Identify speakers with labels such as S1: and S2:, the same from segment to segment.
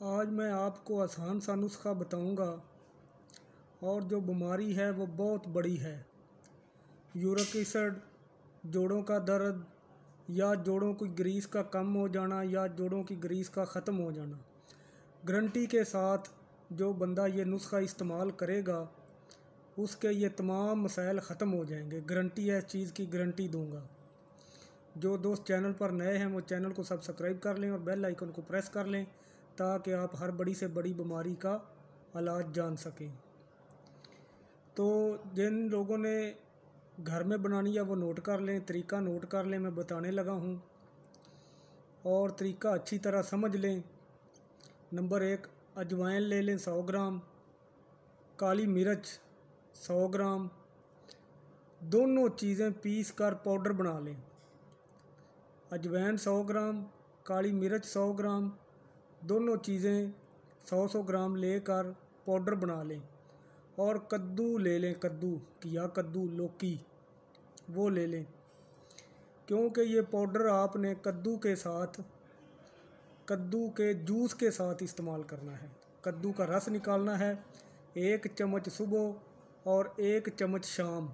S1: आज मैं आपको आसान सा नुस्खा बताऊंगा और जो बीमारी है वो बहुत बड़ी है। यूरिक एसिड, जोड़ों का दर्द या जोड़ों की ग्रीस का कम हो जाना या जोड़ों की ग्रीस का ख़त्म हो जाना। गारंटी के साथ जो बंदा ये नुस्खा इस्तेमाल करेगा उसके ये तमाम मसाइल ख़त्म हो जाएंगे। गारंटी है, इस चीज़ की गारंटी दूंगा। जो दोस्त चैनल पर नए हैं वो चैनल को सब्सक्राइब कर लें और बेल आइकन को प्रेस कर लें ताकि आप हर बड़ी से बड़ी बीमारी का इलाज जान सकें। तो जिन लोगों ने घर में बनानी है वो नोट कर लें, तरीका नोट कर लें, मैं बताने लगा हूँ और तरीका अच्छी तरह समझ लें। नंबर 1, अजवाइन ले लें 100 ग्राम, काली मिर्च 100 ग्राम, दोनों चीज़ें पीस कर पाउडर बना लें। अजवाइन 100 ग्राम, काली मिर्च 100 ग्राम, दोनों चीज़ें 100 ग्राम लेकर पाउडर बना लें। और कद्दू ले लें, कद्दू लौकी वो ले लें, क्योंकि ये पाउडर आपने कद्दू के जूस के साथ इस्तेमाल करना है। कद्दू का रस निकालना है। 1 चम्मच सुबह और 1 चम्मच शाम,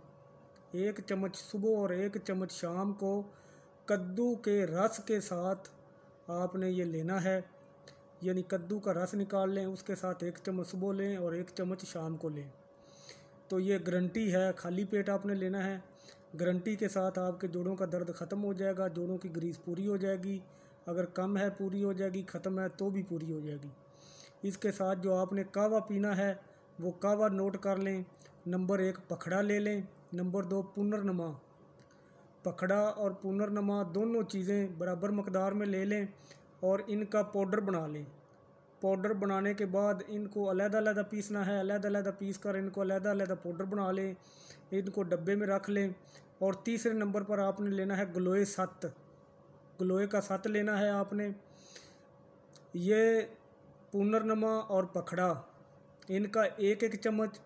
S1: 1 चम्मच सुबह और 1 चम्मच शाम को कद्दू के रस के साथ आपने ये लेना है। यानी कद्दू का रस निकाल लें, उसके साथ 1 चम्मच सुबह लें और 1 चम्मच शाम को लें। तो ये गारंटी है, खाली पेट आपने लेना है। गारंटी के साथ आपके जोड़ों का दर्द ख़त्म हो जाएगा, जोड़ों की ग्रीस पूरी हो जाएगी। अगर कम है पूरी हो जाएगी, ख़त्म है तो भी पूरी हो जाएगी। इसके साथ जो आपने कावा पीना है वो कावा नोट कर लें। नंबर 1 पखड़ा ले लें, नंबर 2 पुनर्नमा। पखड़ा और पुनर्नमा दोनों चीज़ें बराबर मकदार में ले लें और इनका पाउडर बना लें। पाउडर बनाने के बाद इनको अलग-अलग पीसना है। अलग-अलग पीस कर इनको अलग-अलग पाउडर बना लें, इनको डब्बे में रख लें। और तीसरे नंबर पर आपने लेना है गलोए 7, गलोए का 7 लेना है आपने। ये पुनर्नमा और पखड़ा इनका 1-1 चम्मच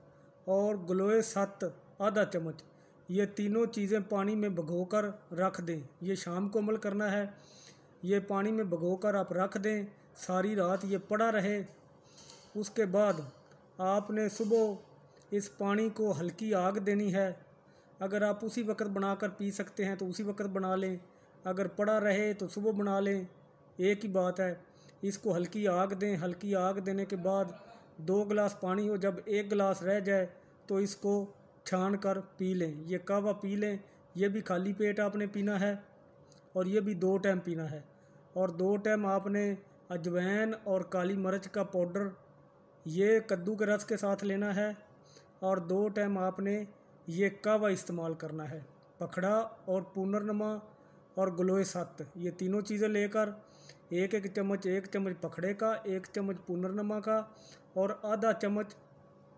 S1: और गलोए 7 आधा चम्मच, ये तीनों चीज़ें पानी में भिगोकर रख दें। ये शाम को अमल करना है। ये पानी में भिगोकर आप रख दें, सारी रात ये पड़ा रहे। उसके बाद आपने सुबह इस पानी को हल्की आग देनी है। अगर आप उसी वक्त बनाकर पी सकते हैं तो उसी वक्त बना लें, अगर पड़ा रहे तो सुबह बना लें, एक ही बात है। इसको हल्की आग दें। हल्की आग देने के बाद 2 गिलास पानी हो, जब 1 गिलास रह जाए तो इसको छान कर पी लें। ये कावा पी लें। ये भी खाली पेट आपने पीना है और ये भी 2 टाइम पीना है। और 2 टाइम आपने अजवाइन और काली मिर्च का पाउडर ये कद्दू के रस के साथ लेना है और 2 टाइम आपने ये कावा इस्तेमाल करना है। पखड़ा और पुनर्नमा और गलोए 7 ये तीनों चीज़ें लेकर 1-1 चम्मच, 1 चम्मच पखड़े का, 1 चम्मच पुनर्नमा का और आधा चम्मच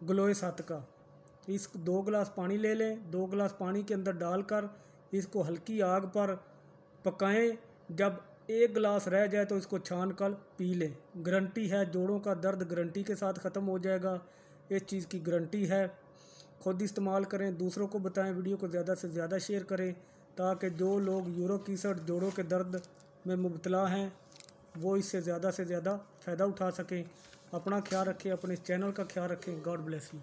S1: गलोए 7 का, इस 2 गिलास पानी ले लें। 2 गिलास पानी के अंदर डालकर इसको हल्की आग पर पकाएं। जब 1 गिलास रह जाए तो इसको छान कर पी लें। गारंटी है, जोड़ों का दर्द गारंटी के साथ ख़त्म हो जाएगा। इस चीज़ की गारंटी है। खुद इस्तेमाल करें, दूसरों को बताएं, वीडियो को ज़्यादा से ज़्यादा शेयर करें ताकि जो लोग यूरिक एसिड जोड़ों के दर्द में मुब्तला हैं वो इससे ज़्यादा से ज़्यादा फ़ायदा उठा सकें। अपना ख्याल रखें, अपने चैनल का ख्याल रखें। God bless you.